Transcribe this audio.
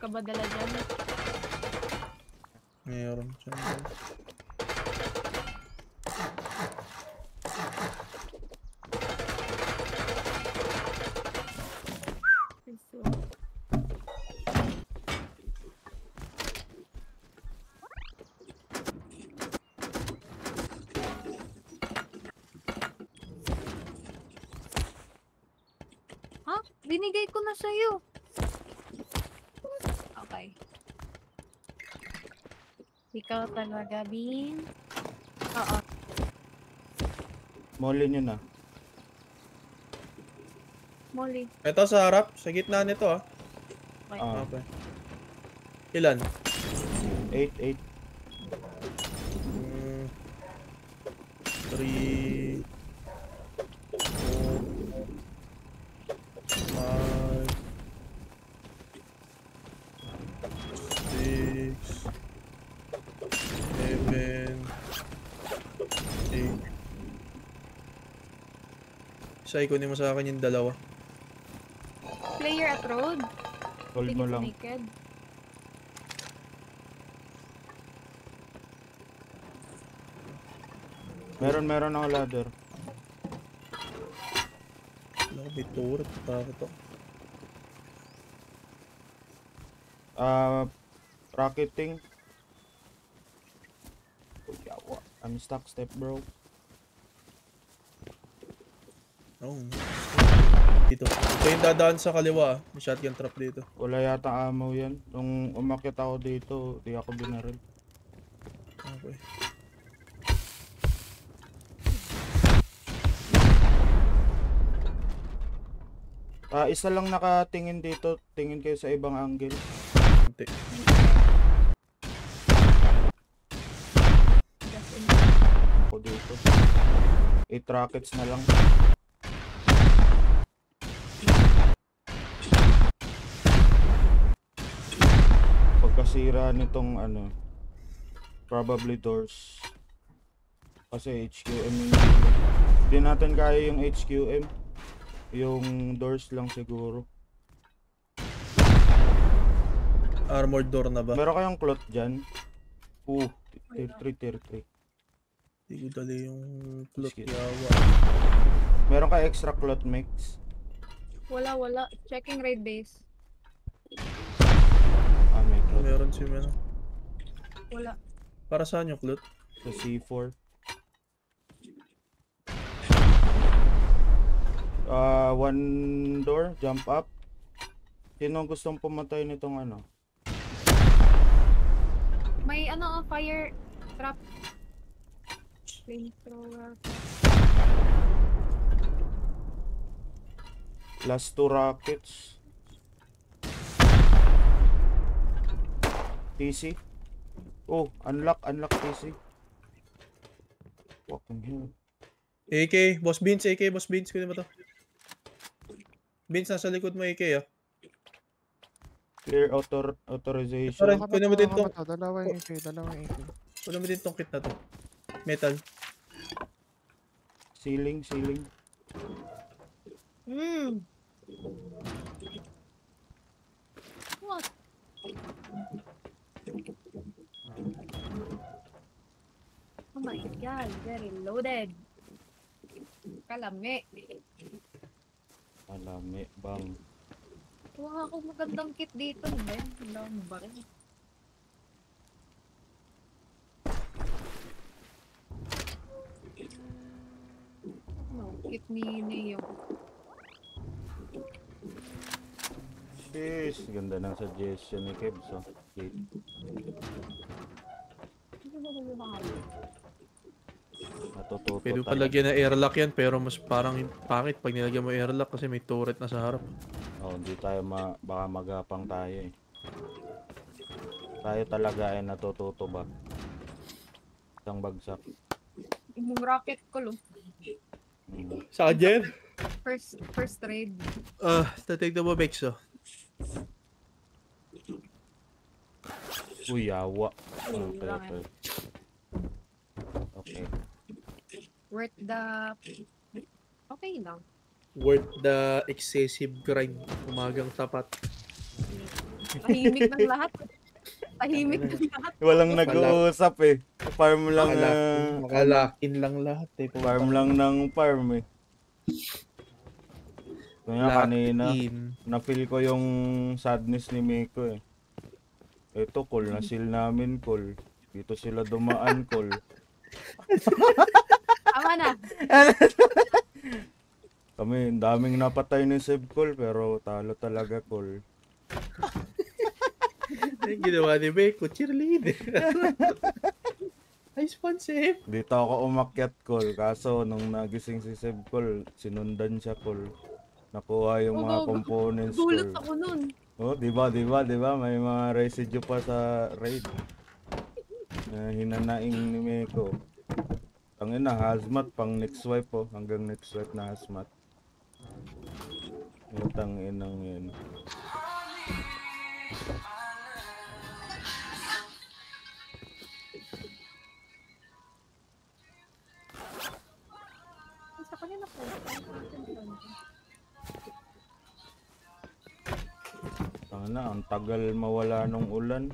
ka ba dala dyan? Meron dyan. Ha? Binigay ko na sa'yo. Okay. Ikaw talaga, Bin. Oo. Molly nyo na. Molly. Ito sa harap, sa gitna nito ah. Okay. Okay. Ilan? 8. 3 Isa, ikunin mo sa akin yung dalawa. Player at road. Hold mo lang. Naked. Meron ako ladder. Wala ko, may turret. Para to. Rocketing. Yawa. I'm stuck step, bro. Oh. Dito. Ito yung dadaan sa kaliwa. May shotgun trap dito. Wala yata ammo yan. Nung umakyat ako dito, di ako binaril. Okay. Isa lang nakatingin dito. Tingin kayo sa ibang angle. Hindi. Ako dito. 8 rockets na lang. Pagkasira nitong ano, probably doors. Kasi HQM hindi natin kaya yung HQM. Yung doors lang siguro. Armored door na ba? Meron kayong cloth dyan? Tier 3. Hindi ko dali yung plot Skid. yawa. Meron ka extra cloth mix? Wala. Checking raid base. May cloth. Meron si Mena. Wala. Para saan yung cloth? Sa C4. One door, jump up. Sino gustong pumatay nitong ano? May fire trap. Flamethrower. Last 2 rockets. TC. Oh, unlock TC. Fucking hell. AK, Boss Beans, kunin mo to. Beans, nasa likod mo AK ah. Clear authorization. Kunin mo din tong... Dalawang AK. Kunin mo din tong kit na to. Metal. Ceiling. What? Oh my god, very loaded. Kalami. Malami bang. Wala akong magandang kit dito, Ben. Wala akong baril. No, kit ni Neo. Jeez, ganda ng suggestion ni Kebs. Oh. Okay. Hindi mo mahal. Natututo Pwede pa tayo. lagyan ng airlock yan, pero mas parang pangit pag nilagyan mo airlock kasi may turret na sa harap. Oh, hindi tayo baka magapang tayo eh. Tayo talaga ay natututo ba? Isang bagsak. Yung rocket ko, lo. Saan dyan? First raid. Tatignan mo, Bexo. Uy, yawa. Uy, Okay. Worth the... Okay lang. Worth the excessive grind. Umagang tapat. Tahimik ng lahat. Tahimik ng lahat. Walang nag-uusap eh. Farm lang, Makalakin lang lahat eh. farm lang ng farm eh. Kaya kanina, in. na-feel ko yung sadness ni Miko eh. Ito, call na seal namin, call. Dito sila dumaan, call. Tama na. Kami, ang daming napatay ni Seb, call, pero talo talaga, call. Yung ginawa ni Beko, cheerleader. Ay, sponsor. Dito ako umakyat, call. Kaso, nung nagising si Seb, call, sinundan siya, call. Nakuha yung mga components, Gulot call. ako nun. Oh, di ba? May mga residue pa sa raid. Na hinanaing ni Meko. Tangin na, hazmat pang next swipe oh. Hanggang next swipe na hazmat. Yung tangin ng yun. Sa kanina po. Tangin na, ang tagal mawala nung ulan.